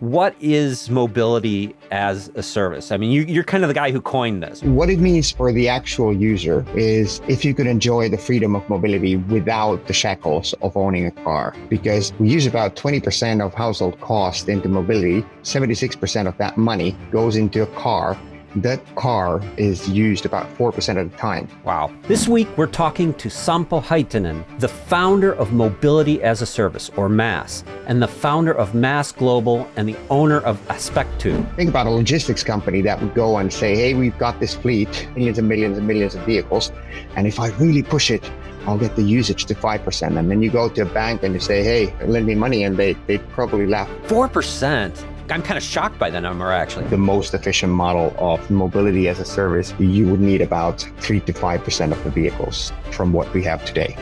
What is mobility as a service? I mean, you're kind of the guy who coined this. What it means for the actual user is if you could enjoy the freedom of mobility without the shackles of owning a car, because we use about 20% of household cost into mobility. 76% of that money goes into a car. That car is used about 4% of the time. Wow. This week, we're talking to Sampo Hietanen, the founder of Mobility as a Service, or MaaS, and the founder of MaaS Global and the owner of Aspectu. Think about a logistics company that would go and say, hey, we've got this fleet, millions and millions and millions of vehicles, and if I really push it, I'll get the usage to 5%. And then you go to a bank and you say, hey, lend me money, and they'd probably laugh. 4%? I'm kind of shocked by the number, actually. The most efficient model of mobility as a service, you would need about 3 to 5% of the vehicles from what we have today.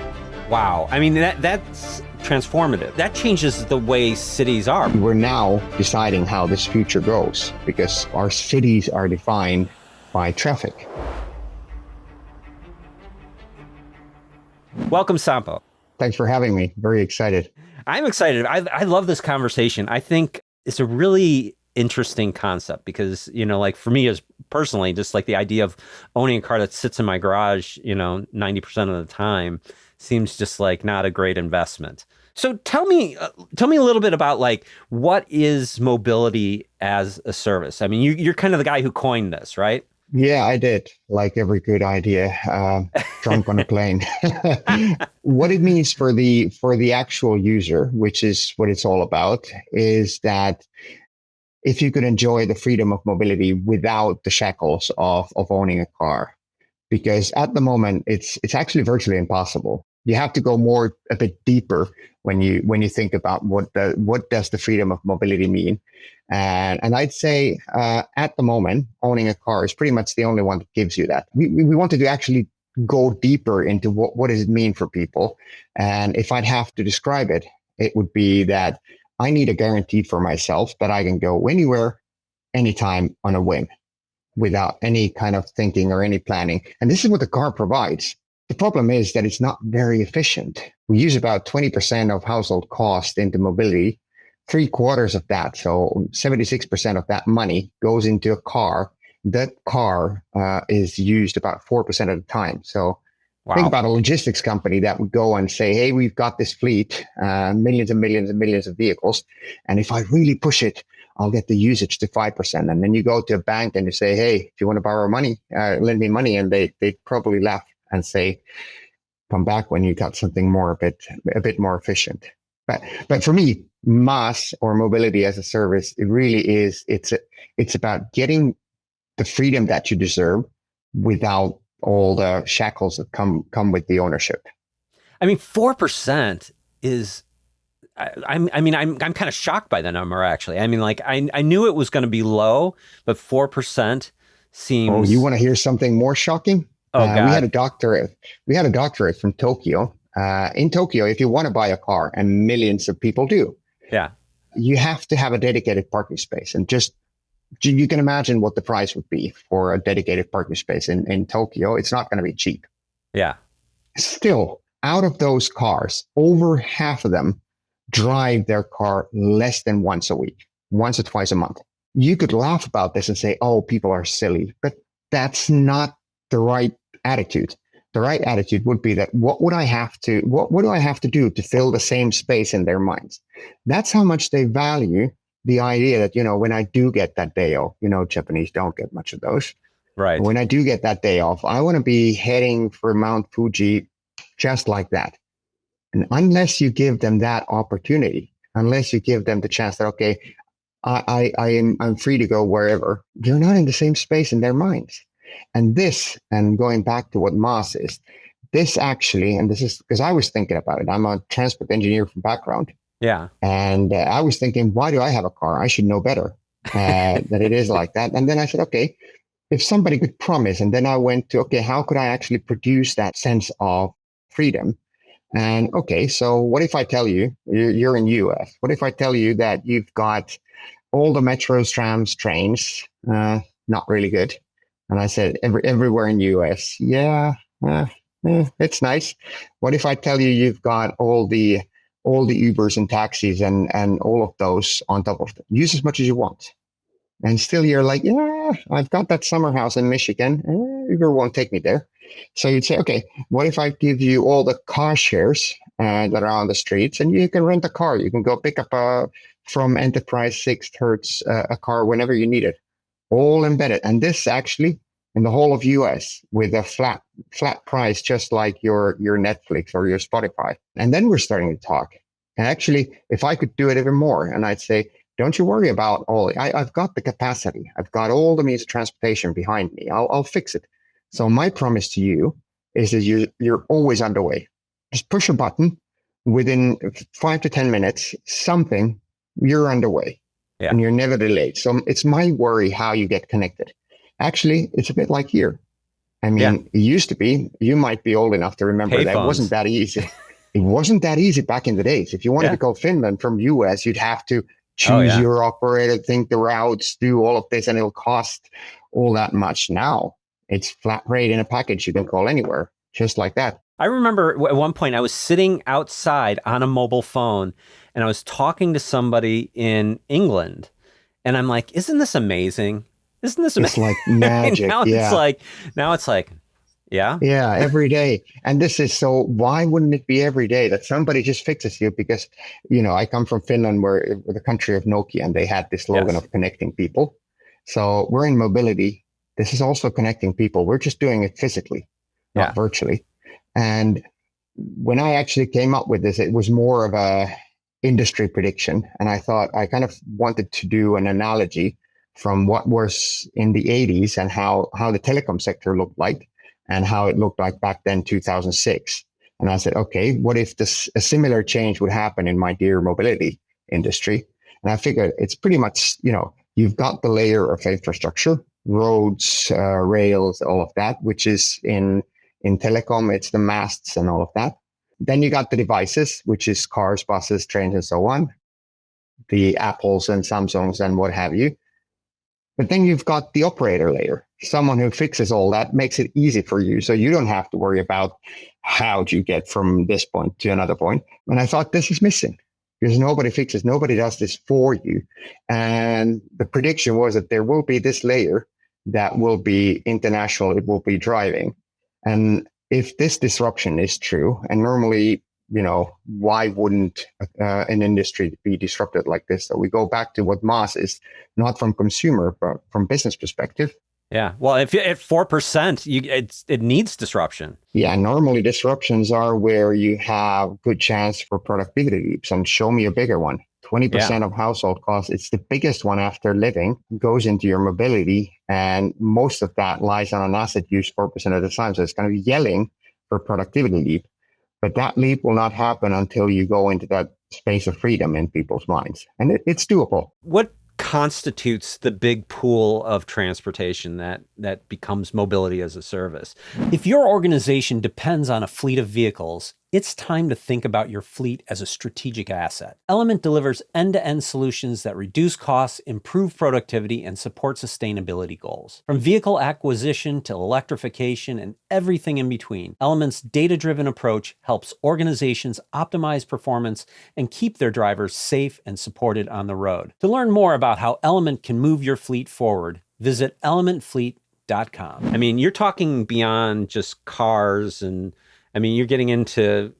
Wow. I mean, that's transformative. That changes the way cities are. We're now deciding how this future goes because our cities are defined by traffic. Welcome, Sampo. Thanks for having me. Very excited. I'm excited. I love this conversation. I think it's a really interesting concept because, like for me as personally, just like the idea of owning a car that sits in my garage, 90% of the time seems just like not a great investment. So tell me a little bit about like, what is mobility as a service? I mean, you're kind of the guy who coined this, right? Yeah, I did. Like every good idea, drunk on a plane. What it means for the actual user, which is what it's all about, is that if you could enjoy the freedom of mobility without the shackles of owning a car, because at the moment it's actually virtually impossible. You have to go a bit deeper when you think about what does the freedom of mobility mean. And I'd say at the moment, owning a car is pretty much the only one that gives you that. We wanted to actually go deeper into what does it mean for people. And if I'd have to describe it, it would be that I need a guarantee for myself that I can go anywhere, anytime on a whim without any kind of thinking or any planning. And this is what the car provides. The problem is that it's not very efficient. We use about 20% of household cost into mobility. 3/4 of that, so 76% of that money goes into a car. That car is used about 4% of the time. So Think about a logistics company that would go and say, hey, we've got this fleet, millions and millions and millions of vehicles. And if I really push it, I'll get the usage to 5%. And then you go to a bank and you say, hey, if you want to borrow money, lend me money. And they'd probably laugh and say, come back when you got something a bit more efficient. But for me, MaaS or mobility as a service, it really is, it's about getting the freedom that you deserve without all the shackles that come with the ownership. I mean, 4% is, I'm kind of shocked by the number, actually. I mean, like I knew it was going to be low, but 4% seems. Oh, you want to hear something more shocking? Oh, God. We had a doctorate from Tokyo. In Tokyo, if you want to buy a car, and millions of people do, yeah, you have to have a dedicated parking space. And just you can imagine what the price would be for a dedicated parking space in Tokyo. It's not going to be cheap. Yeah. Still, out of those cars, over half of them drive their car less than once a week, once or twice a month. You could laugh about this and say, oh, people are silly, but that's not the right attitude. The right attitude would be that what do I have to do to fill the same space in their minds? That's how much they value the idea that, when I do get that day off, Japanese don't get much of those. Right. When I do get that day off, I want to be heading for Mount Fuji just like that. And unless you give them that opportunity, unless you give them the chance that, okay, I'm free to go wherever, you're not in the same space in their minds. And going back to what MaaS is, this is because I was thinking about it. I'm a transport engineer from background. Yeah. And I was thinking, why do I have a car? I should know better that it is like that. And then I said, okay, if somebody could promise, and then I went to, okay, how could I actually produce that sense of freedom? And okay, so what if I tell you're in US? What if I tell you that you've got all the metros, trams, trains, not really good. And I said, everywhere in US, yeah, it's nice. What if I tell you you've got all the all the Ubers and taxis and all of those on top of them. Use as much as you want. And still you're like, yeah, I've got that summer house in Michigan. Uber won't take me there. So you'd say, okay, what if I give you all the car shares that are on the streets, and you can rent a car. You can go pick up from Enterprise 6 Hertz a car whenever you need it, all embedded. And this actually in the whole of US with a flat price, just like your Netflix or your Spotify. And then we're starting to talk. And actually, if I could do it even more, and I'd say, don't you worry about I've got the capacity. I've got all the means of transportation behind me. I'll fix it. So my promise to you is that you're always underway. Just push a button within 5 to 10 minutes, you're underway, and you're never delayed. So it's my worry how you get connected. Actually, it's a bit like here. I mean, It used to be, you might be old enough to remember that it wasn't that easy. It wasn't that easy back in the days. If you wanted to go Finland from US, you'd have to choose your operator, think the routes, do all of this, and it'll cost all that much. Now it's flat rate in a package. You can call anywhere, just like that. I remember at one point I was sitting outside on a mobile phone and I was talking to somebody in England, and I'm like, isn't this amazing? Isn't this amazing? It's like magic. now it's like, yeah. Yeah, every day. And this is so, why wouldn't it be every day that somebody just fixes you? Because, I come from Finland, where the country of Nokia, and they had this slogan of connecting people. So we're in mobility. This is also connecting people. We're just doing it physically, not virtually. And when I actually came up with this, it was more of a industry prediction. And I thought I kind of wanted to do an analogy from what was in the 80s and how the telecom sector looked like, and how it looked like back then, 2006. And I said, okay, what if a similar change would happen in my dear mobility industry? And I figured it's pretty much, you've got the layer of infrastructure, roads, rails, all of that, which is in telecom, it's the masts and all of that. Then you got the devices, which is cars, buses, trains, and so on, the Apples and Samsungs and what have you. But then you've got the operator layer, someone who fixes all that, makes it easy for you. So you don't have to worry about how do you get from this point to another point. And I thought this is missing because nobody does this for you. And the prediction was that there will be this layer that will be international, it will be driving. And if this disruption is true, and normally, why wouldn't an industry be disrupted like this? So we go back to what MaaS is, not from consumer, but from business perspective. Yeah. Well, if at 4%, it needs disruption. Yeah. Normally disruptions are where you have good chance for productivity leaps. And show me a bigger one. 20% of household costs, it's the biggest one after living, goes into your mobility. And most of that lies on an asset use 4% of the time. So it's going to be yelling for productivity leap. But that leap will not happen until you go into that space of freedom in people's minds. And it's doable. What constitutes the big pool of transportation that becomes mobility as a service? If your organization depends on a fleet of vehicles, it's time to think about your fleet as a strategic asset. Element delivers end-to-end solutions that reduce costs, improve productivity, and support sustainability goals. From vehicle acquisition to electrification and everything in between, Element's data-driven approach helps organizations optimize performance and keep their drivers safe and supported on the road. To learn more about how Element can move your fleet forward, visit elementfleet.com. I mean, you're talking beyond just cars, and you're getting into,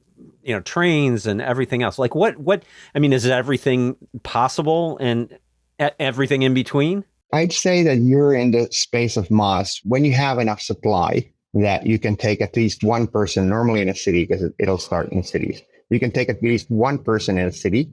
trains and everything else. Like is it everything possible and everything in between? I'd say that you're in the space of MaaS when you have enough supply that you can take at least one person, normally in a city, because it'll start in cities. You can take at least one person in a city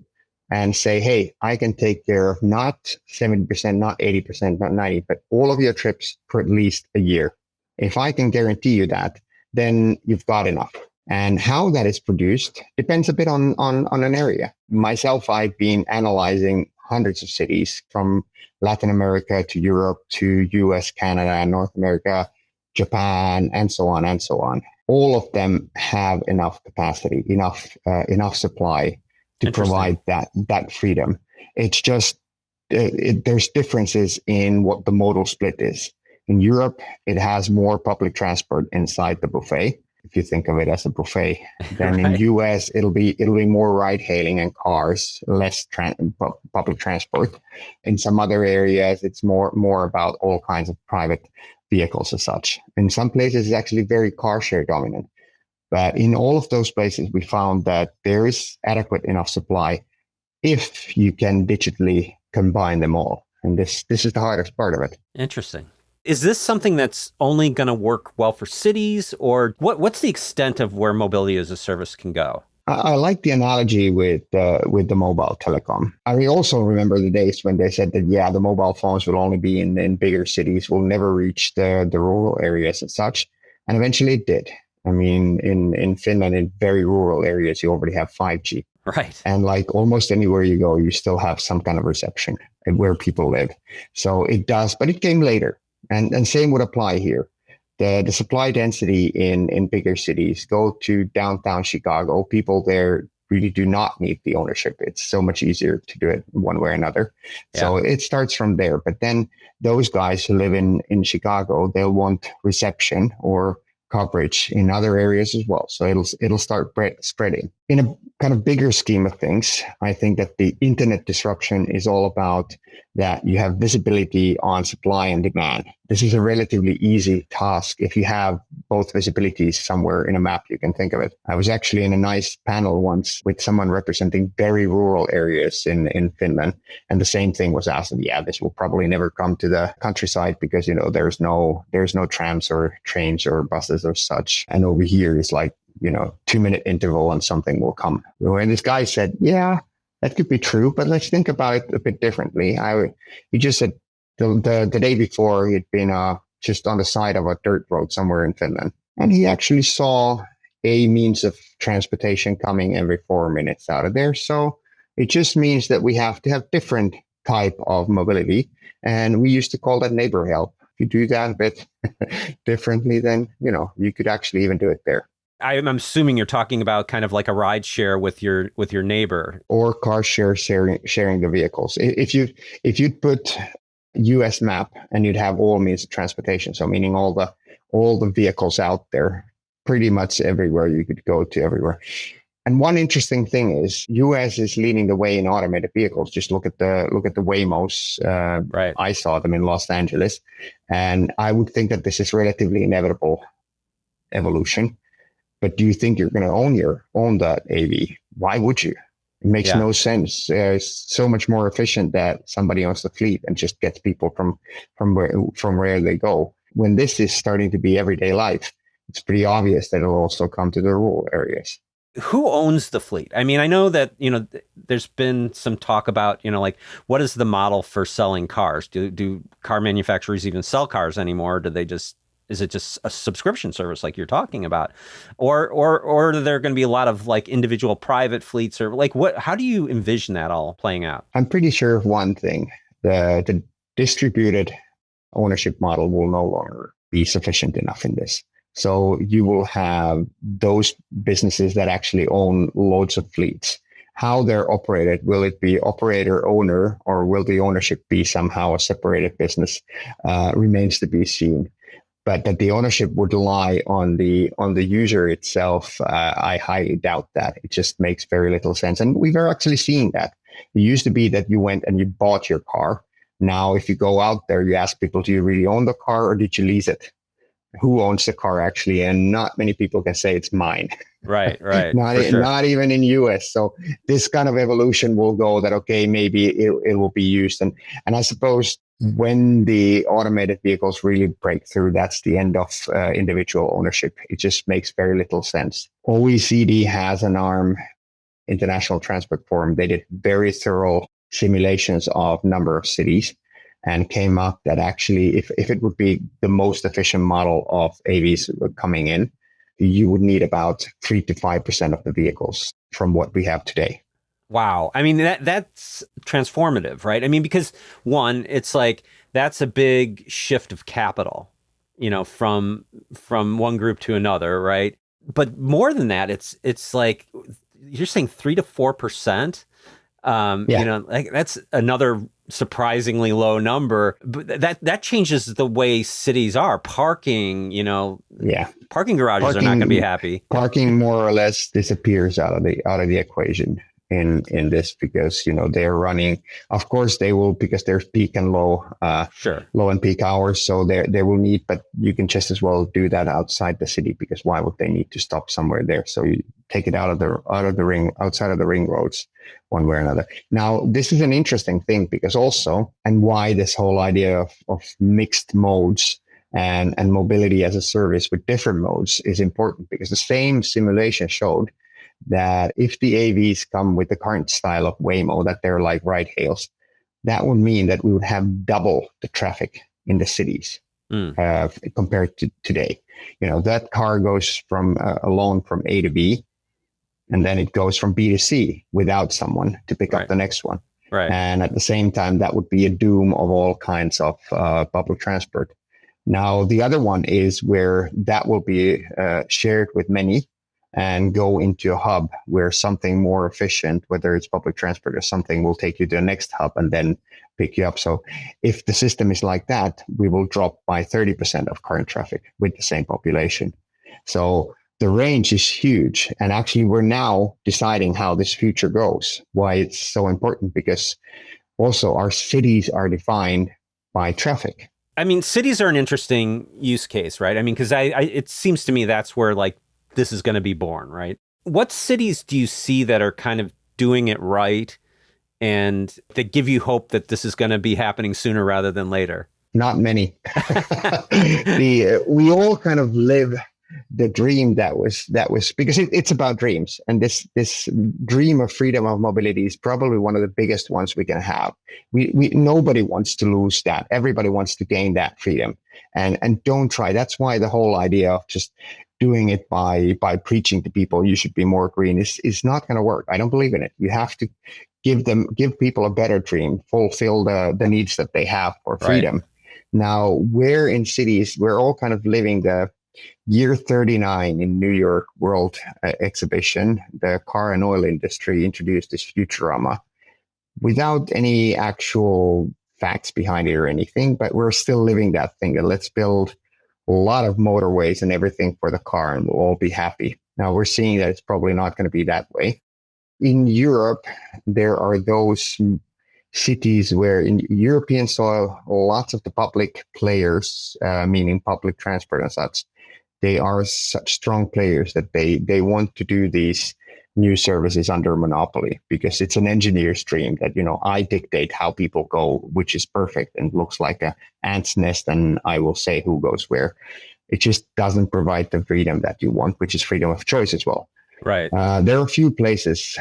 and say, hey, I can take care of not 70%, not 80%, not 90%, but all of your trips for at least a year. If I can guarantee you that, then you've got enough. And how that is produced depends a bit on an area. Myself, I've been analyzing hundreds of cities from Latin America to Europe to US, Canada, North America, Japan, and so on and so on. All of them have enough capacity, enough supply to provide that freedom. It's just, there's differences in what the modal split is. In Europe, it has more public transport inside the buffet. if you think of it as a buffet. Then in Right. US, it'll be more ride hailing and cars, less public transport. In some other areas, it's more about all kinds of private vehicles as such. In some places, it's actually very car share dominant. But in all of those places, we found that there is adequate enough supply if you can digitally combine them all. And this is the hardest part of it. Interesting. Is this something that's only going to work well for cities, or what's the extent of where mobility as a service can go? I like the analogy with the mobile telecom. I also remember the days when they said that, yeah, the mobile phones will only be in bigger cities, will never reach the rural areas and such. And eventually it did. I mean, in Finland, in very rural areas, you already have 5G. Right. And like almost anywhere you go, you still have some kind of reception where people live. So it does, but it came later. And same would apply here. The supply density in bigger cities, go to downtown Chicago, people there really do not need the ownership. It's so much easier to do it one way or another. Yeah. So it starts from there. But then those guys who live in Chicago, they'll want reception or coverage in other areas as well. So it'll start spreading. In a kind of bigger scheme of things, I think that the internet disruption is all about that you have visibility on supply and demand. This is a relatively easy task if you have both visibilities somewhere in a map you can think of it. I was actually in a nice panel once with someone representing very rural areas in Finland, and the same thing was asked. Yeah, this will probably never come to the countryside because there's no trams or trains or buses or such. And over here is like 2-minute interval and something will come. And this guy said, yeah, that could be true, but let's think about it a bit differently. He just said the day before he'd been just on the side of a dirt road somewhere in Finland. And he actually saw a means of transportation coming every 4 minutes out of there. So it just means that we have to have different type of mobility. And we used to call that neighbor help. If you do that a bit differently, then, you could actually even do it there. I'm assuming you're talking about kind of like a ride share with your neighbor, or car sharing the vehicles. If you'd put US map and you'd have all means of transportation, so meaning all the vehicles out there, pretty much everywhere you could go to everywhere. And one interesting thing is US is leading the way in automated vehicles. Just look at the Waymos. Right. I saw them in Los Angeles, and I would think that this is relatively inevitable evolution. But do you think you're going to own that AV? Why would you? It makes no sense. It's so much more efficient that somebody owns the fleet and just gets people from where they go. When this is starting to be everyday life, it's pretty obvious that it'll also come to the rural areas. Who owns the fleet? I mean, I know that, there's been some talk about, like, what is the model for selling cars? Do car manufacturers even sell cars anymore? Is it just a subscription service like you're talking about? Or are there going to be a lot of like individual private fleets, or like how do you envision that all playing out? I'm pretty sure of one thing: the distributed ownership model will no longer be sufficient enough in this. So you will have those businesses that actually own loads of fleets. How they're operated, will it be operator owner, or will the ownership be somehow a separated business? Remains to be seen. But that the ownership would lie on the user itself, I highly doubt that. It just makes very little sense. And we've actually seen that. It used to be that you went and you bought your car. Now, if you go out there, you ask people, do you really own the car or did you lease it? Who owns the car actually? And not many people can say it's mine. Right. Not even in US. So this kind of evolution will go that, okay, maybe it will be used. And I suppose when the automated vehicles really break through, that's the end of individual ownership. It just makes very little sense. OECD has an arm, International Transport Forum. They did very thorough simulations of number of cities and came up that actually if it would be the most efficient model of AVs coming in, you would need about 3 to 5% of the vehicles from what we have today. Wow. I mean, that's transformative, right? I mean, because one, it's like, that's a big shift of capital, from one group to another, right? But more than that, it's like, you're saying 3 to 4%. Like that's another surprisingly low number. But that changes the way cities are. Parking, Yeah. parking garages are not going to be Parking happy. parking more or less disappears out of the equation in this, because they're running. Of course they will, because there's peak and Sure. low and peak hours, so they will need, but you can just as well do that outside the city, because why would they need to stop somewhere there? So you take it out of the ring, outside of the ring roads, one way or another. Now this is an interesting thing, because also, and why this whole idea of mixed modes and mobility as a service with different modes is important, because the same simulation showed that if the AVs come with the current style of Waymo, that they're like ride hails, that would mean that we would have double the traffic in the cities compared to today. That car goes from alone from A to B, and then it goes from B to C without someone to pick up the next one. Right. And at the same time, that would be a doom of all kinds of public transport. Now, the other one is where that will be shared with many and go into a hub where something more efficient, whether it's public transport or something, will take you to the next hub and then pick you up. So if the system is like that, we will drop by 30% of current traffic with the same population. So the range is huge. And actually, we're now deciding how this future goes, why it's so important, because also our cities are defined by traffic. I mean, cities are an interesting use case, right? I mean, because it seems to me that's where this is going to be born, right? What cities do you see that are kind of doing it right and that give you hope that this is going to be happening sooner rather than later? Not many. We all kind of live the dream that was because it's about dreams, and this dream of freedom of mobility is probably one of the biggest ones we can have. We nobody wants to lose that. Everybody wants to gain that freedom, and don't try. That's why the whole idea of just doing it by preaching to people you should be more green is not going to work. I don't believe in it. You have to give people a better dream, fulfill the needs that they have for freedom. Right. Now, we're in cities, we're all kind of living the year 39 in New York World Exhibition. The car and oil industry introduced this Futurama without any actual facts behind it or anything, but we're still living that thing. And let's build a lot of motorways and everything for the car and we'll all be happy. Now we're seeing that it's probably not going to be that way. In Europe, there are those cities where in European soil, lots of the public players, meaning public transport and such, they are such strong players that they want to do these new services under monopoly, because it's an engineer's dream that, I dictate how people go, which is perfect and looks like an ant's nest, and I will say who goes where. It just doesn't provide the freedom that you want, which is freedom of choice as well. Right. There are a few places.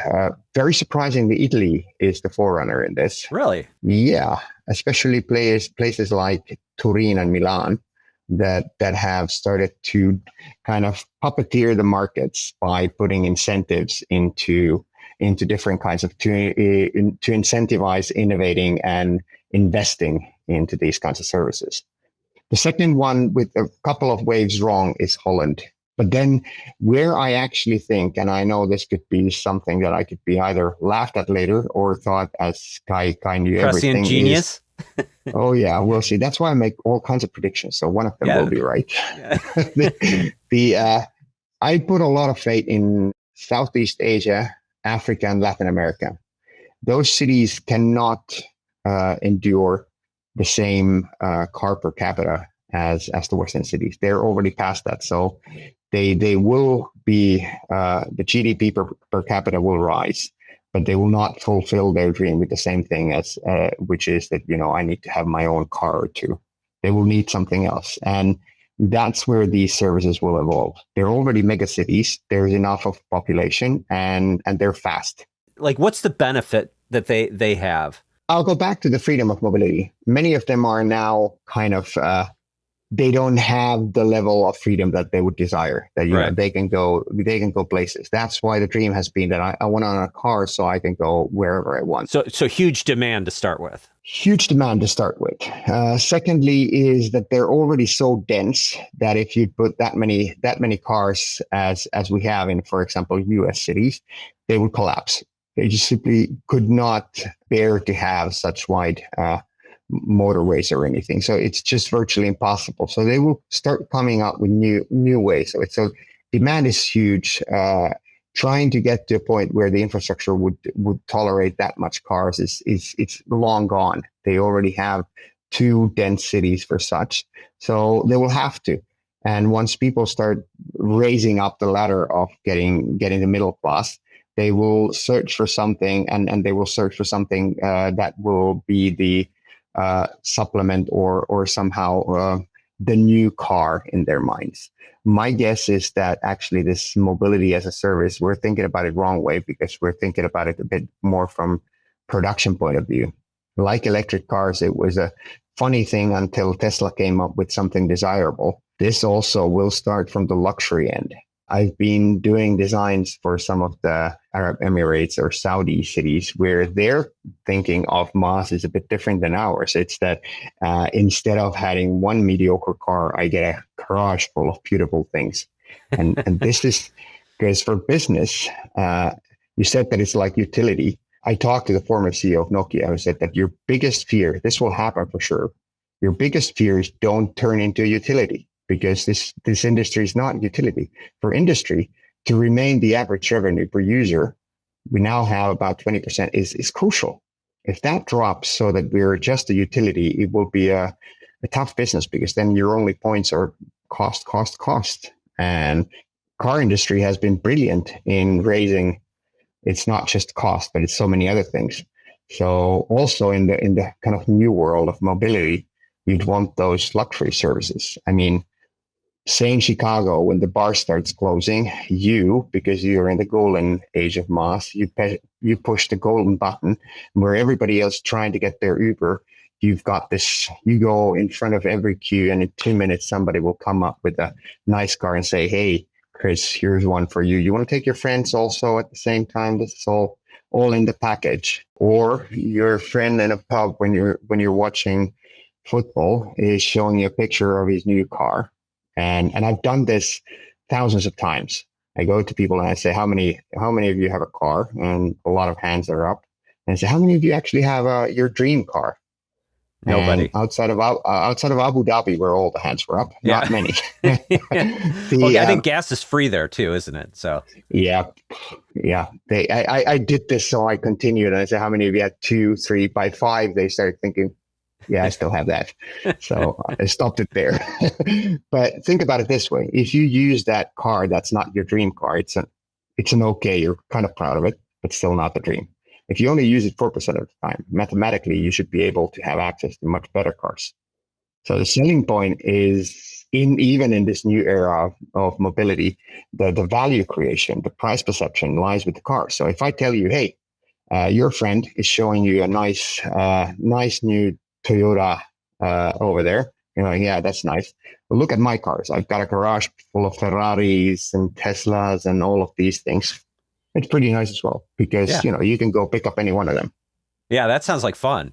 Very surprisingly, Italy is the forerunner in this. Really? Yeah, especially places like Turin and Milan that have started to kind of puppeteer the markets by putting incentives into different kinds of to incentivize innovating and investing into these kinds of services. The second one, with a couple of waves wrong, is Holland. But then where I actually think, and I know this could be something that I could be either laughed at later or thought as Kai knew Prescient everything. Genius. Oh yeah, we'll see. That's why I make all kinds of predictions. So one of them will be right. Yeah. I put a lot of faith in Southeast Asia, Africa, and Latin America. Those cities cannot endure the same car per capita as the Western cities. They're already past that. So they will be, the GDP per capita will rise, but they will not fulfill their dream with the same thing as, which is that, I need to have my own car or two. They will need something else. And that's where these services will evolve. They're already mega cities. There's enough of population and they're fast. Like, what's the benefit that they have? I'll go back to the freedom of mobility. Many of them are now kind of, they don't have the level of freedom that they would desire, that right. They can go places. That's why the dream has been that I want on a car so I can go wherever I want. So huge demand to start with. Huge demand to start with. Secondly, is that they're already so dense that if you put that many cars as we have in, for example, U.S. cities, they would collapse. They just simply could not bear to have such wide motorways or anything. So it's just virtually impossible. So they will start coming out with new ways. So demand is huge. Trying to get to a point where the infrastructure would tolerate that much cars is it's long gone. They already have too dense cities for such. So they will have to. And once people start raising up the ladder of getting the middle class, they will search for something, and they will search for something that will be the supplement or somehow the new car in their minds. My guess is that actually this mobility as a service, we're thinking about it wrong way, because we're thinking about it a bit more from production point of view. Like electric cars, it was a funny thing until Tesla came up with something desirable. This also will start from the luxury end. I've been doing designs for some of the Arab Emirates or Saudi cities where their thinking of MaaS is a bit different than ours. It's that instead of having one mediocre car, I get a garage full of beautiful things. And this is because for business, you said that it's like utility. I talked to the former CEO of Nokia who said that your biggest fear, this will happen for sure, your biggest fear is don't turn into a utility. Because this industry is not utility. For industry to remain the average revenue per user, we now have about 20% is crucial. If that drops so that we're just a utility, it will be a tough business, because then your only points are cost. And car industry has been brilliant in raising. It's not just cost, but it's so many other things. So also in the kind of new world of mobility, you'd want those luxury services. I mean, say in Chicago, when the bar starts closing, because you're in the golden age of MaaS, you push the golden button, where everybody else trying to get their Uber, you've got this, you go in front of every queue, and in 2 minutes, somebody will come up with a nice car and say, hey, Chris, here's one for you. You want to take your friends also at the same time? This is all in the package. Or your friend in a pub when you're watching football is showing you a picture of his new car. And I've done this thousands of times. I go to people and I say, how many of you have a car? And a lot of hands are up. And I say, how many of you actually have your dream car? Nobody. And outside of Abu Dhabi, where all the hands were up, not many. Well, I think gas is free there too, isn't it? So yeah. I did this, so I continued, and I said, how many of you had 2, 3, by 5? They started thinking, yeah, I still have that. So I stopped it there. But think about it this way. If you use that car, that's not your dream car. It's an okay, you're kind of proud of it, but still not the dream. If you only use it 4% of the time, mathematically, you should be able to have access to much better cars. So the selling point is, even in this new era of mobility, the value creation, the price perception lies with the car. So if I tell you, hey, your friend is showing you a nice new Toyota over there. You're like, yeah, that's nice. But look at my cars. I've got a garage full of Ferraris and Teslas and all of these things. It's pretty nice as well, because you can go pick up any one of them. Yeah, that sounds like fun.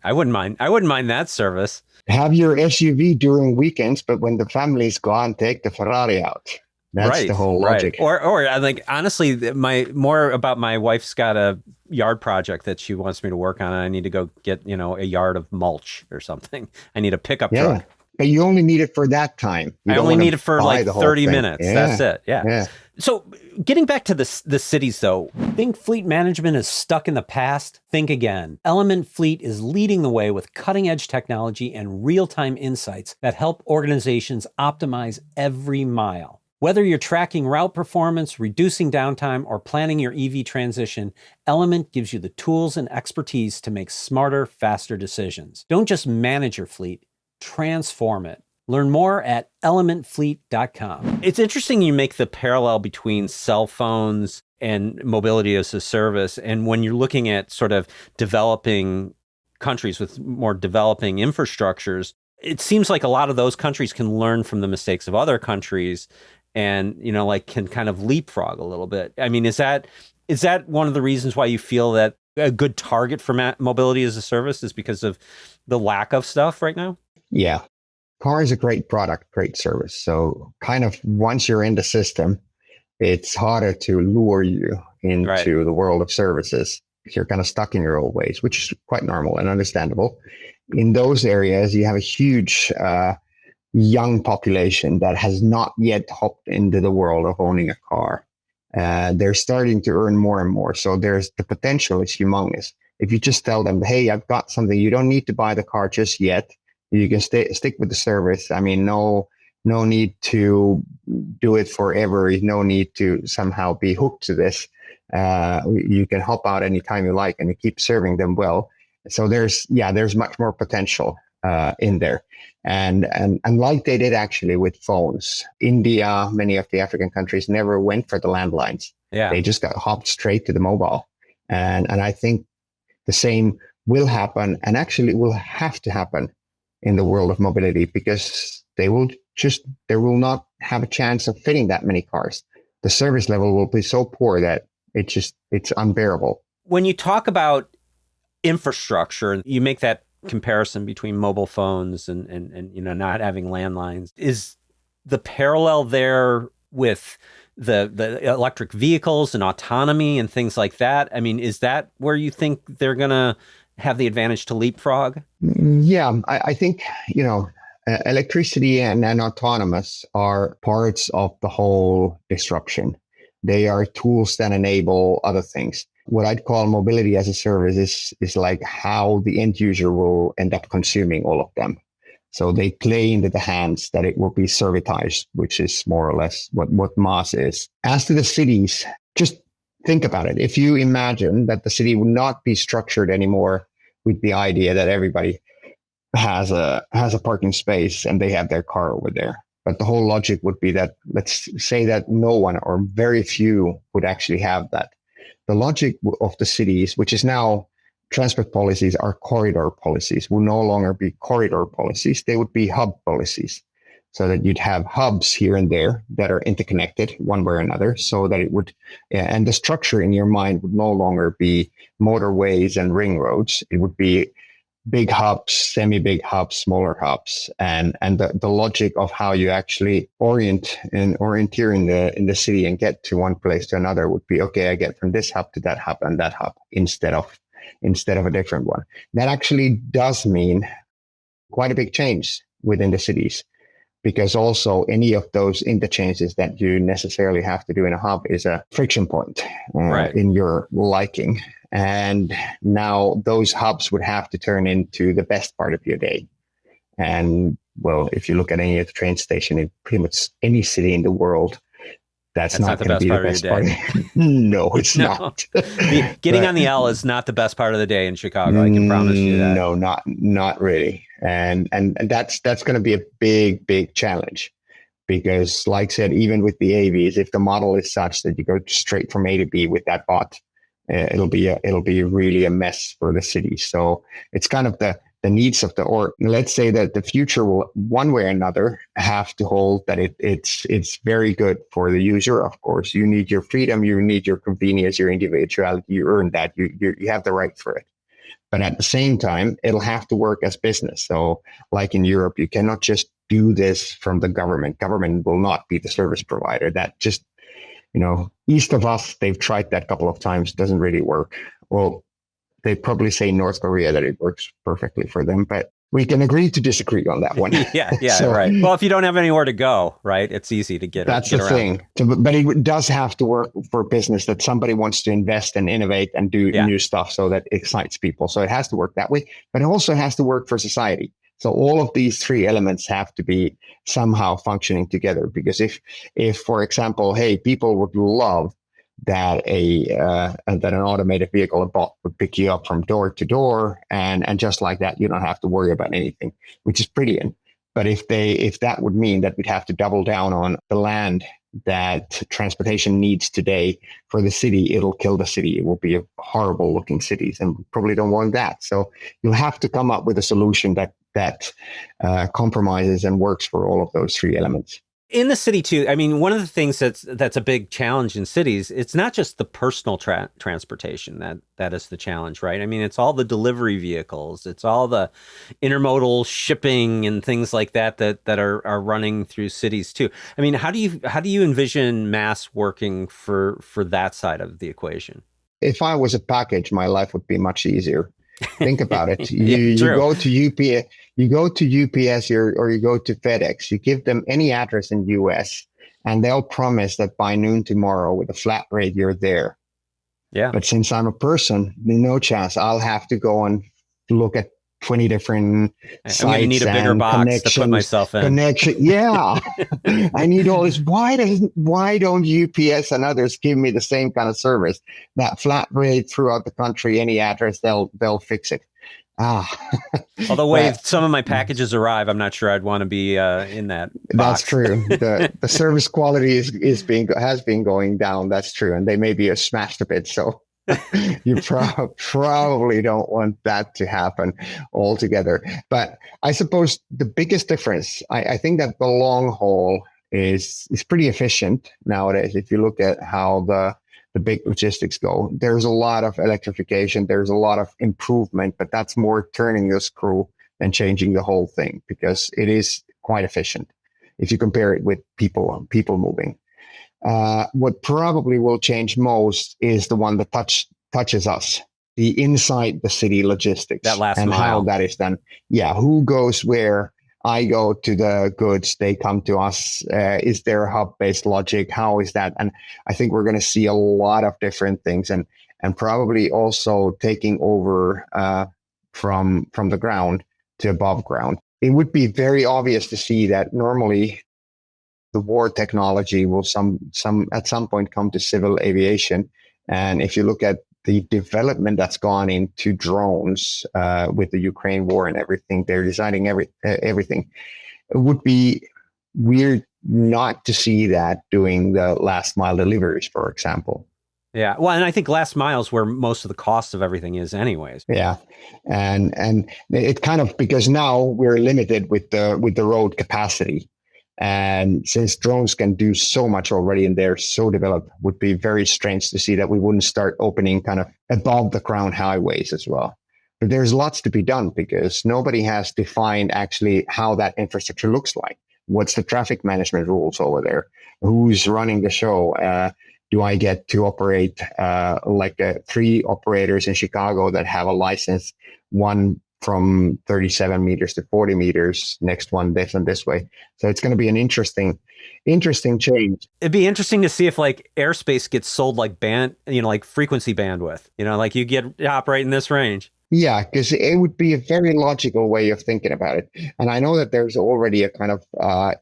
I wouldn't mind. I wouldn't mind that service. Have your SUV during weekends, but when the family's gone, take the Ferrari out. That's the whole logic. Or like, honestly, more about my wife's got a yard project that she wants me to work on, and I need to go get, a yard of mulch or something. I need a pickup truck. But you only need it for that time. I only need it for like 30 minutes. Yeah. That's it. Yeah. So getting back to the cities, though. Think fleet management is stuck in the past? Think again. Element Fleet is leading the way with cutting-edge technology and real-time insights that help organizations optimize every mile. Whether you're tracking route performance, reducing downtime, or planning your EV transition, Element gives you the tools and expertise to make smarter, faster decisions. Don't just manage your fleet, transform it. Learn more at elementfleet.com. It's interesting you make the parallel between cell phones and mobility as a service. And when you're looking at sort of developing countries with more developing infrastructures, it seems like a lot of those countries can learn from the mistakes of other countries and, can kind of leapfrog a little bit. I mean, is that one of the reasons why you feel that a good target for mobility as a service is because of the lack of stuff right now? Yeah. Car is a great product, great service. So kind of once you're in the system, it's harder to lure you Right. into the world of services, you're kind of stuck in your old ways, which is quite normal and understandable. In those areas, you have a huge young population that has not yet hopped into the world of owning a car. They're starting to earn more and more. So there's the potential is humongous. If you just tell them, hey, I've got something, you don't need to buy the car just yet. You can stick with the service. I mean, no need to do it forever. No need to somehow be hooked to this. You can hop out anytime you like and you keep serving them well. So there's much more potential in there. And like they did actually with phones, India, many of the African countries never went for the landlines. Yeah. They just got hopped straight to the mobile. And I think the same will happen, and actually will have to happen in the world of mobility, because they will not have a chance of fitting that many cars. The service level will be so poor that it's unbearable. When you talk about infrastructure, you make that comparison between mobile phones and not having landlines. Is the parallel there with the electric vehicles and autonomy and things like that? I mean, is that where you think they're going to have the advantage to leapfrog? Yeah, I think, electricity and autonomous are parts of the whole disruption. They are tools that enable other things. What I'd call mobility as a service is like how the end user will end up consuming all of them. So they play into the hands that it will be servitized, which is more or less what MaaS is. As to the cities, just think about it. If you imagine that the city would not be structured anymore with the idea that everybody has a parking space and they have their car over there. But the whole logic would be that, let's say that no one or very few would actually have that. The logic of the cities, which is now transport policies, are corridor policies, will no longer be corridor policies. They would be hub policies, so that you'd have hubs here and there that are interconnected one way or another, so that it would, and the structure in your mind would no longer be motorways and ring roads. It would be big hubs, semi-big hubs, smaller hubs, and the logic of how you actually orienteer in the city and get to one place to another would be, okay, I get from this hub to that hub and that hub instead of a different one. That actually does mean quite a big change within the cities, because also any of those interchanges that you necessarily have to do in a hub is a friction point Right. in your liking. And now those hubs would have to turn into the best part of your day. And well, if you look at any of the train station in pretty much any city in the world, that's not going to be the best part. No, it's not. Getting on the L is not the best part of the day in Chicago. I can promise you that. No, not really. And that's going to be a big challenge, because like I said, even with the AVs, if the model is such that you go straight from A to B with that bot, it'll be really a mess for the city. So it's kind of the needs of or let's say that the future will one way or another have to hold that it's very good for the user. Of course, you need your freedom, you need your convenience, your individuality, you earn that, you have the right for it. But at the same time, it'll have to work as business. So like in Europe, you cannot just do this from the government. Government will not be the service provider. That just, east of us, they've tried that a couple of times, doesn't really work. Well, they probably say North Korea that it works perfectly for them, but we can agree to disagree on that one. yeah, so, right. Well, if you don't have anywhere to go, right, it's easy to get That's get the around. thing. But it does have to work for business, that somebody wants to invest and innovate and do new stuff, so that excites people. So it has to work that way, but it also has to work for society. So all of these three elements have to be somehow functioning together. Because if for example, hey, people would love that an automated vehicle, a bot, would pick you up from door to door, and just like that, you don't have to worry about anything, which is brilliant. But if that would mean that we'd have to double down on the land that transportation needs today for the city, it'll kill the city. It will be a horrible looking cities, and we probably don't want that. So you'll have to come up with a solution that compromises and works for all of those three elements. In the city too, I mean, one of the things that's a big challenge in cities, it's not just the personal transportation that is the challenge, right? I mean, it's all the delivery vehicles, it's all the intermodal shipping and things like that are running through cities too. I mean, how do you envision MaaS working for that side of the equation? If I was a package, my life would be much easier. Think about it. Yeah, You true. go to UPS, or you go to FedEx. You give them any address in US, and they'll promise that by noon tomorrow, with a flat rate, you're there. Yeah. But since I'm a person, no chance. I'll have to go and look at 20 different I'm going to need sites a bigger and box to put myself in. Yeah. I need all this. Why don't UPS and others give me the same kind of service? That flat rate throughout the country, any address, they'll fix it. Ah, Although the way but some of my packages arrive, I'm not sure I'd want to be in that that's box. true. The service quality has been going down. That's true, and they may be smashed a bit. So you probably don't want that to happen altogether. But I suppose the biggest difference, I think that the long haul is pretty efficient nowadays. If you look at how the big logistics go, there's a lot of electrification, there's a lot of improvement, but that's more turning the screw than changing the whole thing, because it is quite efficient if you compare it with people moving. What probably will change most is the one that touches us, the inside the city That logistics last and how mile. that is done. Yeah, who goes where? I go to the goods, they come to us. Is there hub-based logic? How is that? And I think we're going to see a lot of different things, and probably also taking over from the ground to above ground. It would be very obvious to see that normally the war technology will some at some point come to civil aviation. And if you look at the development that's gone into drones with the Ukraine war and everything, they're designing everything. It would be weird not to see that doing the last mile deliveries, for example. Yeah. Well, and I think last mile is where most of the cost of everything is anyways. Yeah, and it kind of, because now we're limited with the road capacity. And since drones can do so much already and they're so developed, would be very strange to see that we wouldn't start opening kind of above the ground highways as well. But there's lots to be done because nobody has defined actually how that infrastructure looks like. What's the traffic management rules over there? Who's running the show? Do I get to operate like 3 operators in Chicago that have a license, one from 37 meters to 40 meters, next one this way. So it's going to be an interesting change. It'd be interesting to see if like airspace gets sold like like frequency bandwidth, like you get to operate in this range. Yeah, because it would be a very logical way of thinking about it. And I know that there's already a kind of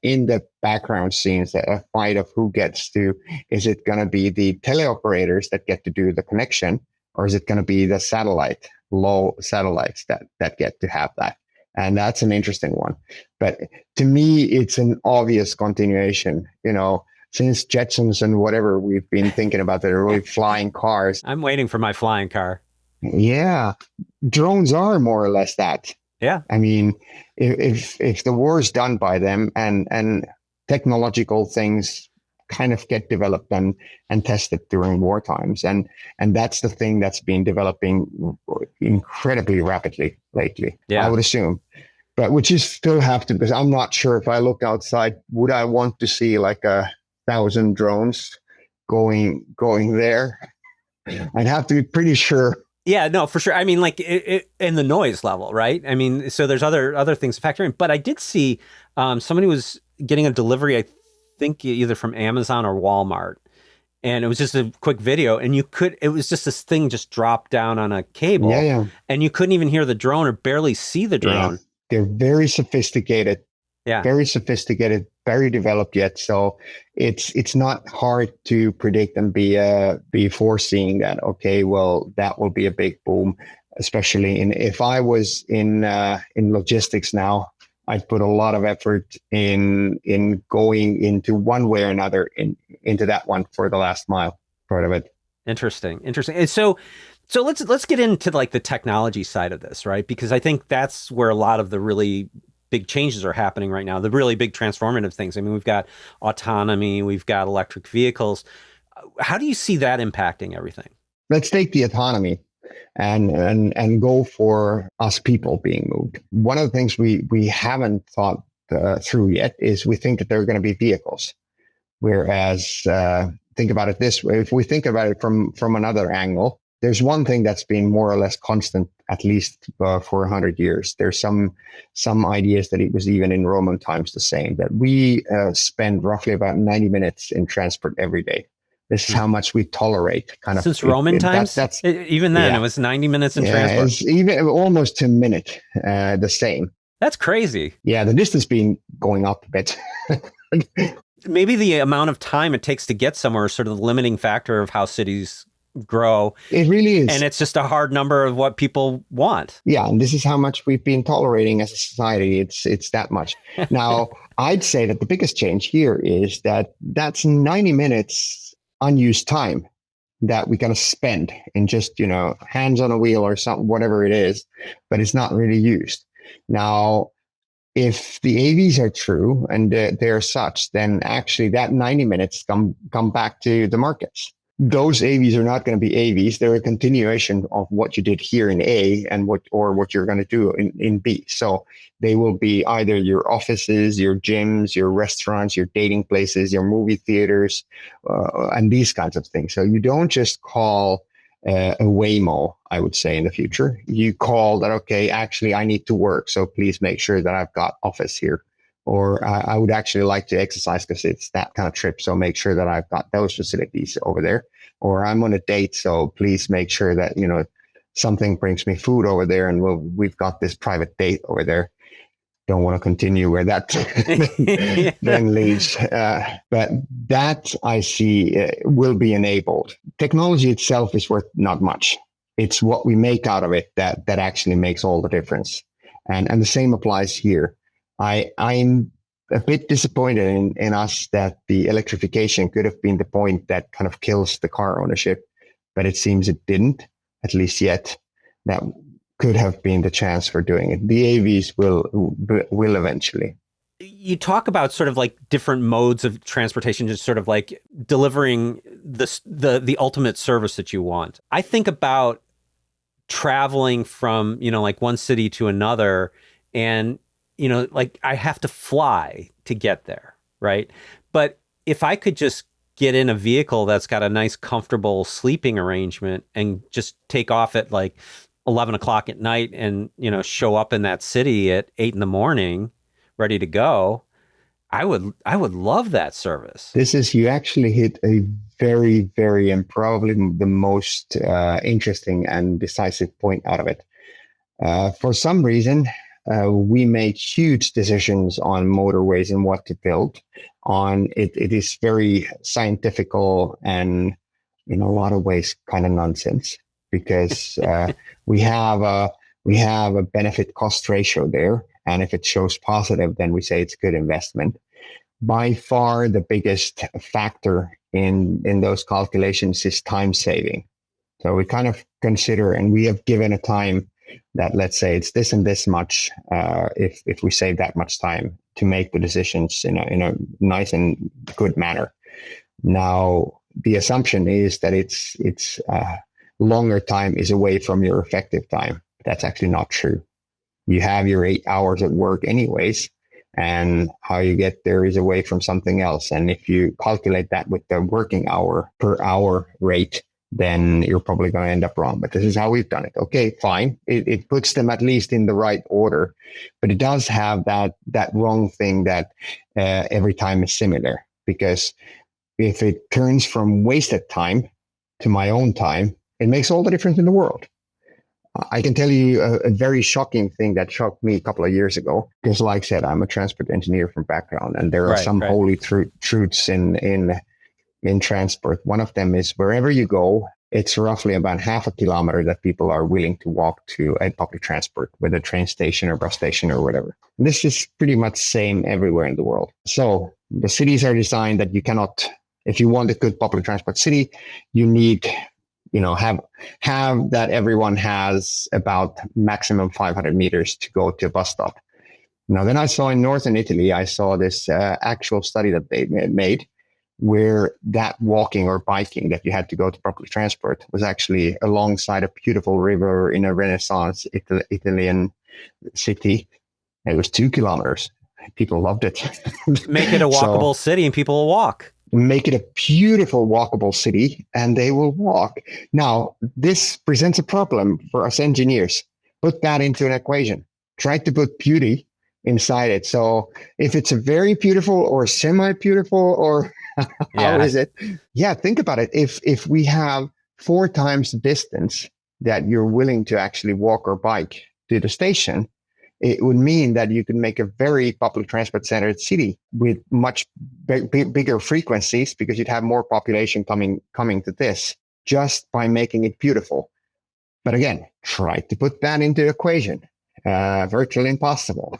in the background scenes a fight of who gets to, is it going to be the teleoperators that get to do the connection, or is it going to be the low satellites that get to have that? And that's an interesting one. But to me, it's an obvious continuation, since Jetsons and whatever we've been thinking about, that are really flying cars. I'm waiting for my flying car. Yeah, drones are more or less that. Yeah. I mean, if the war is done by them and technological things kind of get developed and tested during war times, and that's the thing that's been developing incredibly rapidly lately. Yeah. I would assume, but would you still have to? Because I'm not sure if I look outside, would I want to see like 1,000 drones going there? I'd have to be pretty sure. Yeah, no, for sure. I mean, like in the noise level, right? I mean, so there's other things to factor in. But I did see somebody was getting a delivery, I think either from Amazon or Walmart, and it was just a quick video, and it was just this thing just dropped down on a cable, Yeah. And you couldn't even hear the drone or barely see the drone. Yeah. They're very sophisticated. Yeah. Very sophisticated, very developed yet. So it's not hard to predict and be foreseeing that, okay, well, that will be a big boom, especially if I was in logistics now, I'd put a lot of effort in going into one way or another into that one for the last mile part of it. Interesting. And so let's get into like the technology side of this, right? Because I think that's where a lot of the really big changes are happening right now, the really big transformative things. I mean, we've got autonomy, we've got electric vehicles. How do you see that impacting everything? Let's take the autonomy and go for us people being moved. One of the things we haven't thought through yet is we think that they're going to be vehicles. Whereas, think about it this way. If we think about it from another angle, there's one thing that's been more or less constant, at least for 100 years. There's some ideas that it was even in Roman times the same, that we spend roughly about 90 minutes in transport every day. This is how much we tolerate. Since Roman times? Even then, it was 90 minutes in transport. It's even almost a minute, the same. That's crazy. Yeah, the distance being going up a bit. Maybe the amount of time it takes to get somewhere is sort of the limiting factor of how cities grow. It really is. And it's just a hard number of what people want. Yeah, and this is how much we've been tolerating as a society. It's that much. Now, I'd say that the biggest change here is that that's 90 minutes unused time that we gotta spend in just, hands on a wheel or something, whatever it is, but it's not really used. Now, if the AVs are true and they're such, then actually that 90 minutes come back to the markets. Those AVs are not going to be AVs. They're a continuation of what you did here in A and what you're going to do in B. So they will be either your offices, your gyms, your restaurants, your dating places, your movie theaters, and these kinds of things. So you don't just call a Waymo, I would say, in the future. You call that, okay, actually, I need to work, so please make sure that I've got office here. Or I would actually like to exercise because it's that kind of trip, so make sure that I've got those facilities over there. Or I'm on a date, so please make sure that, something brings me food over there, and we've got this private date over there. Don't want to continue where that then leads. But that I see will be enabled. Technology itself is worth not much. It's what we make out of it that actually makes all the difference. And the same applies here. I'm a bit disappointed in us that the electrification could have been the point that kind of kills the car ownership, but it seems it didn't, at least yet. That could have been the chance for doing it. The AVs will eventually. You talk about sort of like different modes of transportation, just sort of like delivering the ultimate service that you want. I think about traveling from, like one city to another, and, like I have to fly to get there, right? But if I could just get in a vehicle that's got a nice, comfortable sleeping arrangement and just take off at like 11 o'clock at night and, show up in that city at 8 a.m, ready to go, I would love that service. You actually hit a very, very, and probably the most interesting and decisive point out of it. For some reason, we make huge decisions on motorways and what to build on. It is very scientifical and in a lot of ways kind of nonsense, because we have a benefit cost ratio there. And if it shows positive, then we say it's good investment. By far, the biggest factor in those calculations is time saving. So we kind of consider, and we have given a time that, let's say it's this and this much, if we save that much time to make the decisions in a nice and good manner. Now, the assumption is that it's longer time is away from your effective time. That's actually not true. You have your 8 hours at work anyways, and how you get there is away from something else. And if you calculate that with the working hour per hour rate, then you're probably going to end up wrong. But this is how we've done it. Okay, fine. It puts them at least in the right order, but it does have that wrong thing that every time is similar. Because if it turns from wasted time to my own time, it makes all the difference in the world. I can tell you a very shocking thing that shocked me a couple of years ago. Because like I said, I'm a transport engineer from background, and there are some holy truths in transport. One of them is wherever you go, it's roughly about half a kilometer that people are willing to walk to a public transport, whether train station or bus station or whatever. This is pretty much same everywhere in the world. So the cities are designed that you cannot, if you want a good public transport city, you need, have that everyone has about maximum 500 meters to go to a bus stop. Now, then I saw in northern Italy, I saw this actual study that they made where that walking or biking that you had to go to public transport was actually alongside a beautiful river in a Renaissance Italian city. It was 2 kilometers. People loved it. Make it a walkable So city and people will walk. make it a beautiful walkable city and they will walk. Now, this presents a problem for us engineers. Put that into an equation. Try to put beauty inside it. So if it's a very beautiful or semi-beautiful or how Yeah. is it? Yeah, think about it. If we have 4 times the distance that you're willing to actually walk or bike to the station, it would mean that you could make a very public transport centered city with much bigger frequencies because you'd have more population coming to this just by making it beautiful. But again, try to put that into the equation. Virtually impossible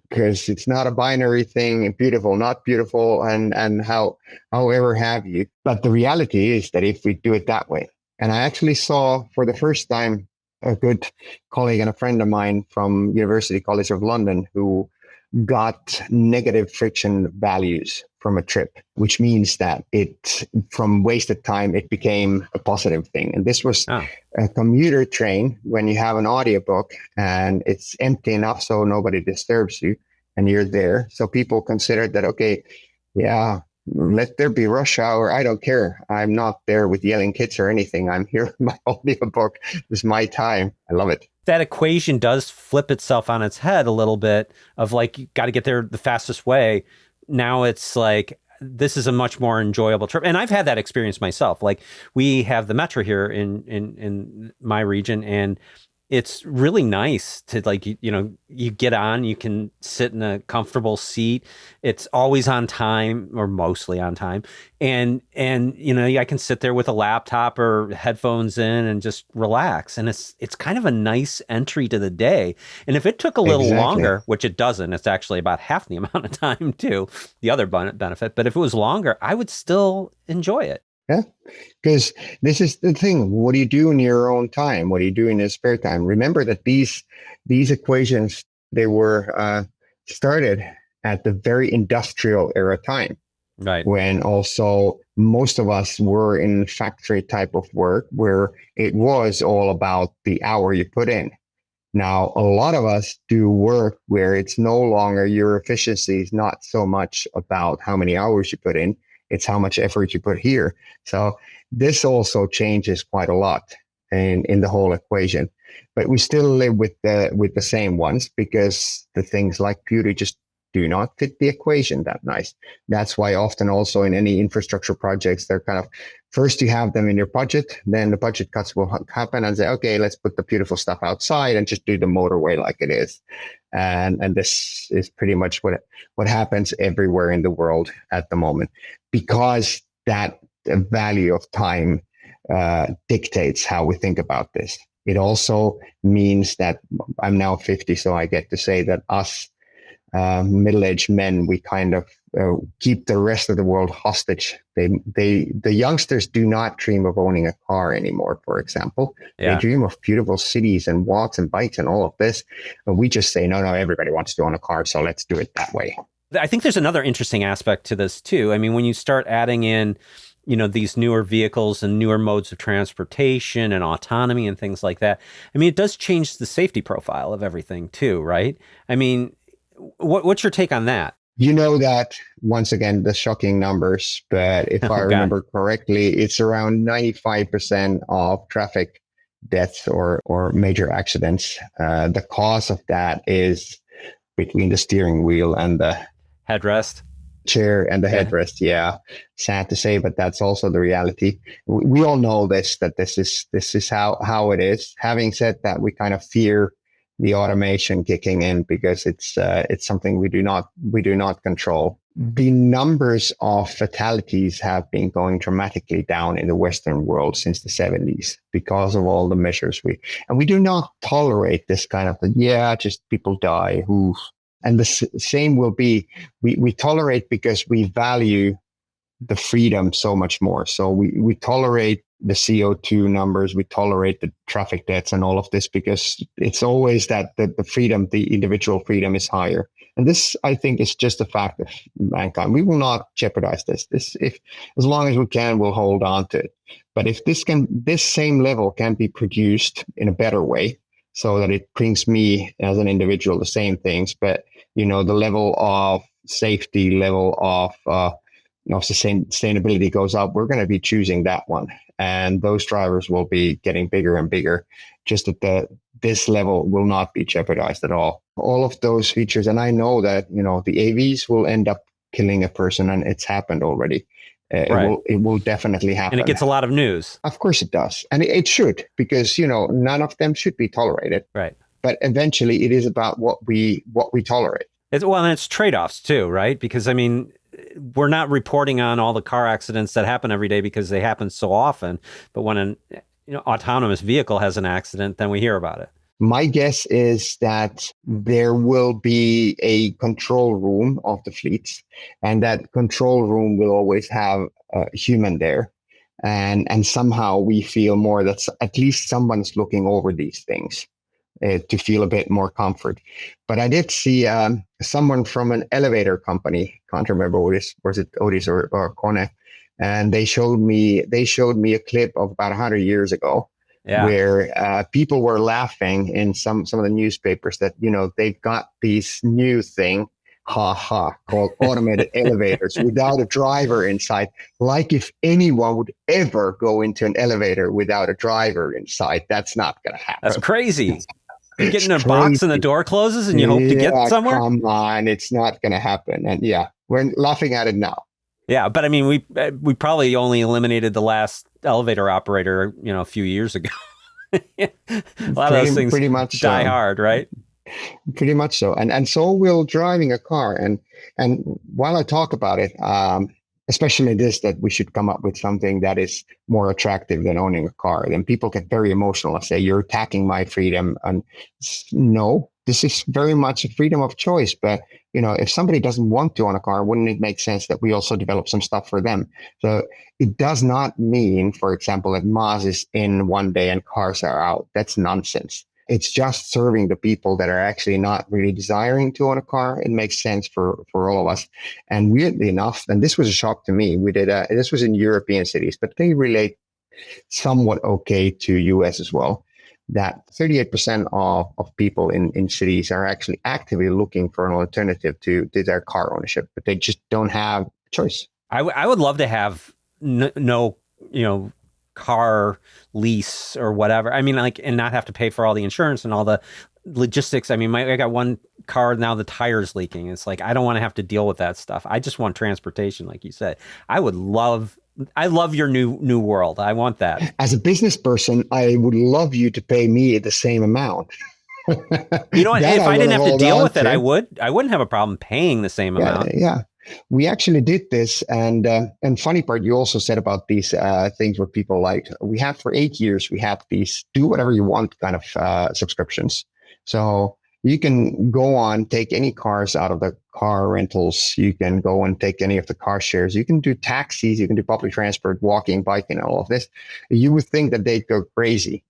because it's not a binary thing, beautiful, not beautiful, and however have you. But the reality is that if we do it that way, and I actually saw for the first time a good colleague and a friend of mine from University College of London who got negative friction values from a trip, which means that it, from wasted time, it became a positive thing. And this was a commuter train when you have an audiobook and it's empty enough so nobody disturbs you and you're there. So people considered that, okay, yeah, let there be rush hour. I don't care. I'm not there with yelling kids or anything. I'm here with my audiobook. It's my time. I love it. That equation does flip itself on its head a little bit of like, you got to get there the fastest way. Now it's like, this is a much more enjoyable trip. And I've had that experience myself. Like we have the metro here in my region, and it's really nice to like, you get on, you can sit in a comfortable seat. It's always on time or mostly on time. And I can sit there with a laptop or headphones in and just relax. And it's kind of a nice entry to the day. And if it took a little longer, which it doesn't, it's actually about half the amount of time too, the other benefit. But if it was longer, I would still enjoy it. Yeah, because this is the thing. What do you do in your own time? What do you do in your spare time? Remember that these equations, they were started at the very industrial era time. Right. When also most of us were in factory type of work where it was all about the hour you put in. Now, a lot of us do work where it's no longer your efficiency is not so much about how many hours you put in. It's how much effort you put here. So this also changes quite a lot in the whole equation. But we still live with the same ones because the things like beauty just do not fit the equation that nice. That's why often also in any infrastructure projects, they're kind of first you have them in your budget, then the budget cuts will happen and say, okay, let's put the beautiful stuff outside and just do the motorway like it is. And this is pretty much what happens everywhere in the world at the moment, because that value of time dictates how we think about this. It also means that I'm now 50, so I get to say that us middle-aged men, we kind of keep the rest of the world hostage. The youngsters do not dream of owning a car anymore, for example. Yeah. They dream of beautiful cities and walks and bikes and all of this. But we just say, no, everybody wants to own a car, so let's do it that way. I think there's another interesting aspect to this too. I mean, when you start adding in, these newer vehicles and newer modes of transportation and autonomy and things like that, I mean, it does change the safety profile of everything too, right? I mean, what's your take on that? You know that, once again, the shocking numbers, but if I remember correctly, it's around 95% of traffic deaths or major accidents. The cause of that is between the steering wheel and the headrest. Chair and the headrest. Yeah, sad to say, but that's also the reality. We all know that this is how it is. Having said that, we kind of fear the automation kicking in because it's something we do not control. The numbers of fatalities have been going dramatically down in the Western world since the 70s because of all the measures we do not tolerate this kind of just people die. Oof. And the same will be, we tolerate because we value the freedom so much more. So we tolerate the CO2 numbers, we tolerate the traffic deaths and all of this, because it's always that the freedom, the individual freedom is higher. And this, I think, is just a fact of mankind. We will not jeopardize this. If as long as we can, we'll hold on to it. But if this same level can be produced in a better way, so that it brings me as an individual the same things, but the level of safety, level of sustainability goes up, we're going to be choosing that one. And those drivers will be getting bigger and bigger, just that this level will not be jeopardized at all. All of those features, and I know that, the AVs will end up killing a person, and it's happened already. Right. It will definitely happen. And it gets a lot of news. Of course it does. And it should, because, none of them should be tolerated. Right. But eventually it is about what we tolerate. And it's trade-offs too, right? Because, I mean, we're not reporting on all the car accidents that happen every day because they happen so often. But when an autonomous vehicle has an accident, then we hear about it. My guess is that there will be a control room of the fleets, and that control room will always have a human there. And somehow we feel more that at least someone's looking over these things to feel a bit more comfort. But I did see someone from an elevator company, can't remember was it Otis or Kone, and they showed me a clip of about 100 years ago. Yeah. Where people were laughing in some of the newspapers that, they've got this new thing, called automated elevators without a driver inside. Like if anyone would ever go into an elevator without a driver inside, that's not going to happen. That's crazy. You get in a box and the door closes and you hope to get somewhere? Come on, it's not going to happen. And we're laughing at it now. Yeah, but I mean, we probably only eliminated the last elevator operator, a few years ago. A lot of those things pretty much die hard, right? Pretty much so. And so will driving a car. And while I talk about it, especially this, that we should come up with something that is more attractive than owning a car, then people get very emotional and say, you're attacking my freedom. And no, this is very much a freedom of choice. But, if somebody doesn't want to own a car, wouldn't it make sense that we also develop some stuff for them? So it does not mean, for example, that MaaS is in one day and cars are out. That's nonsense. It's just serving the people that are actually not really desiring to own a car. It makes sense for all of us. And weirdly enough, and this was a shock to me, this was in European cities, but they relate somewhat okay to US as well, that 38% of people in cities are actually actively looking for an alternative to their car ownership, but they just don't have a choice. I would love to have no car lease or whatever. I mean, and not have to pay for all the insurance and all the logistics. I mean, I got one car now, the tire's leaking. It's like, I don't want to have to deal with that stuff. I just want transportation, like you said. I love your new world. I want that. As a business person, I would love you to pay me the same amount. You know what? If I didn't have to deal with it, I wouldn't have a problem paying the same amount. Yeah. We actually did this, and funny part, you also said about these things where people like, we had for 8 years, we had these do whatever you want kind of subscriptions. So you can go on, take any cars out of the car rentals. You can go and take any of the car shares. You can do taxis. You can do public transport, walking, biking, all of this. You would think that they'd go crazy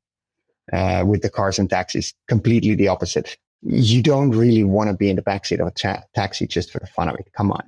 with the cars and taxis. Completely the opposite. You don't really want to be in the backseat of a taxi just for the fun of it. Come on.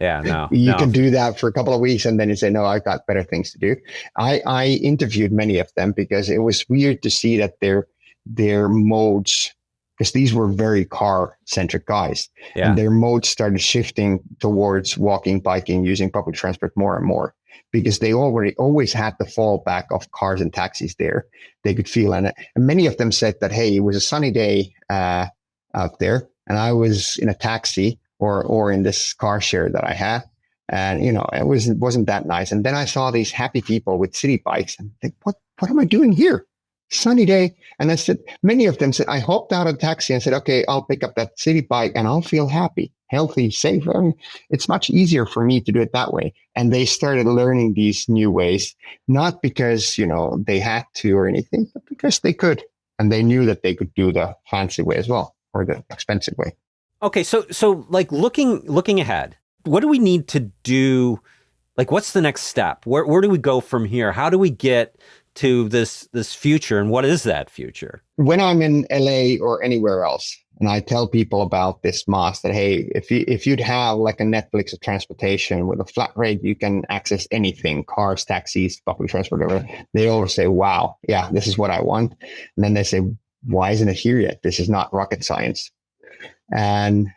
Yeah, no. You can do that for a couple of weeks and then you say, no, I've got better things to do. I interviewed many of them because it was weird to see that their modes, because these were very car-centric guys, and their modes started shifting towards walking, biking, using public transport more and more, because they always had the fallback of cars and taxis there. They could feel in it. And many of them said that, hey, it was a sunny day out there, and I was in a taxi or in this car share that I had. And, it wasn't that nice. And then I saw these happy people with city bikes and think, what am I doing here? Sunny day. And I said, many of them said, I hopped out of the taxi and said, okay, I'll pick up that city bike and I'll feel happy, healthy, safe. I mean, it's much easier for me to do it that way. And they started learning these new ways, not because, they had to or anything, but because they could. And they knew that they could do the fancy way as well, or the expensive way. Okay. So like looking ahead, what do we need to do? Like, what's the next step? Where do we go from here? How do we get to this future, and what is that future? When I'm in LA or anywhere else, and I tell people about this MaaS that, hey, if you'd have like a Netflix of transportation with a flat rate, you can access anything, cars, taxis, public transport, whatever. They always say, wow, yeah, this is what I want. And then they say, why isn't it here yet? This is not rocket science. And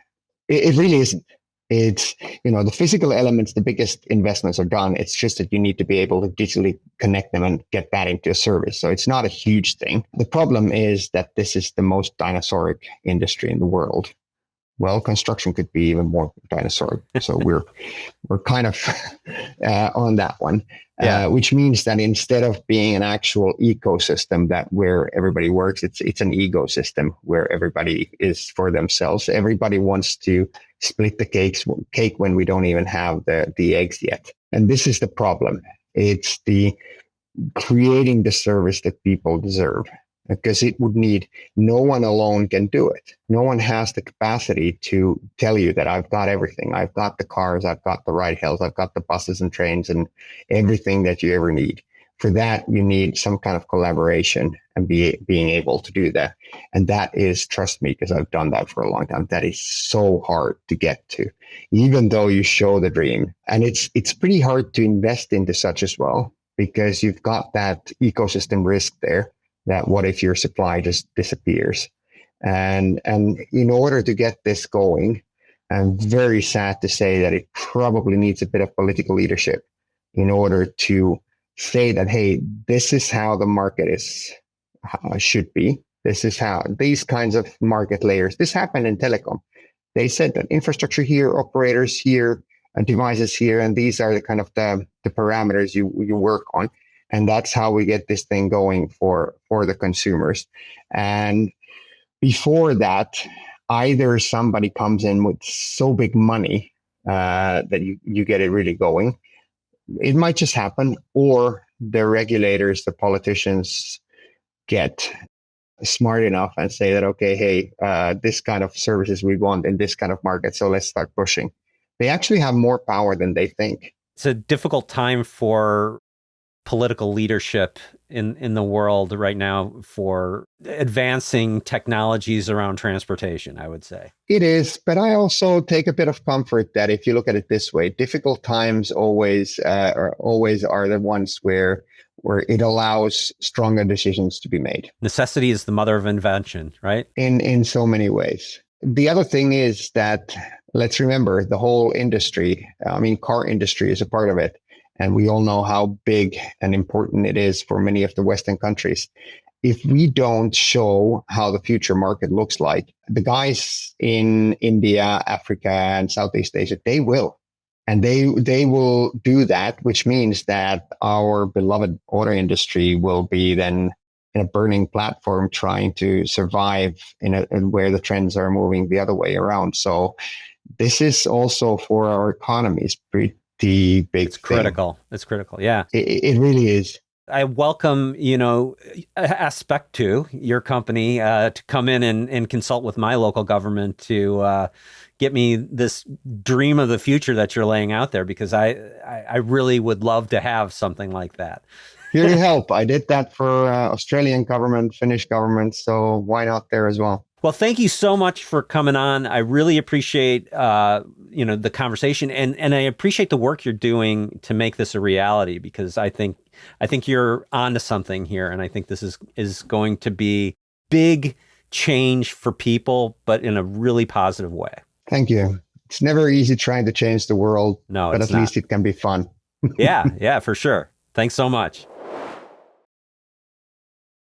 it really isn't. It's, the physical elements, the biggest investments are done. It's just that you need to be able to digitally connect them and get that into a service. So it's not a huge thing. The problem is that this is the most dinosauric industry in the world. Well, construction could be even more dinosauric. So we're kind of on that one, which means that instead of being an actual ecosystem that where everybody works, it's an ecosystem where everybody is for themselves. Everybody wants to split the cake when we don't even have the eggs yet. And this is the problem. It's the creating the service that people deserve, because it would need, no one alone can do it. No one has the capacity to tell you that I've got everything. I've got the cars, I've got the ride hails, I've got the buses and trains and everything that you ever need. For that, you need some kind of collaboration and being able to do that. And that is, trust me, because I've done that for a long time, that is so hard to get to, even though you show the dream. And it's pretty hard to invest into such as well, because you've got that ecosystem risk there. That what if your supply just disappears? And in order to get this going, I'm very sad to say that it probably needs a bit of political leadership in order to say that, hey, this is how the market should be. This is how these kinds of market layers, this happened in telecom. They said that infrastructure here, operators here, and devices here, and these are the kind of the parameters you work on. And that's how we get this thing going for the consumers. And before that, either somebody comes in with so big money that you get it really going. It might just happen, or the regulators, the politicians get smart enough and say that, okay, hey, this kind of services we want in this kind of market, so let's start pushing. They actually have more power than they think. It's a difficult time for political leadership in the world right now for advancing technologies around transportation, I would say. It is, but I also take a bit of comfort that if you look at it this way, difficult times always are the ones where it allows stronger decisions to be made. Necessity is the mother of invention, right? In so many ways. The other thing is that, let's remember, the whole industry, car industry is a part of it. And we all know how big and important it is for many of the Western countries. If we don't show how the future market looks like, the guys in India, Africa, and Southeast Asia, they will. And they will do that, which means that our beloved auto industry will be then in a burning platform trying to survive in where the trends are moving the other way around. So this is also for our economies pretty big. It's critical. It's critical. Yeah. It really is. I welcome, Aspectu, your company, to come in and consult with my local government to get me this dream of the future that you're laying out there, because I really would love to have something like that. Here to help. I did that for Australian government, Finnish government, so why not there as well? Well, thank you so much for coming on. I really appreciate the conversation, and I appreciate the work you're doing to make this a reality, because I think you're onto something here, and I think this is going to be big change for people, but in a really positive way. Thank you. It's never easy trying to change the world, no, but at least it can be fun. Yeah, for sure. Thanks so much.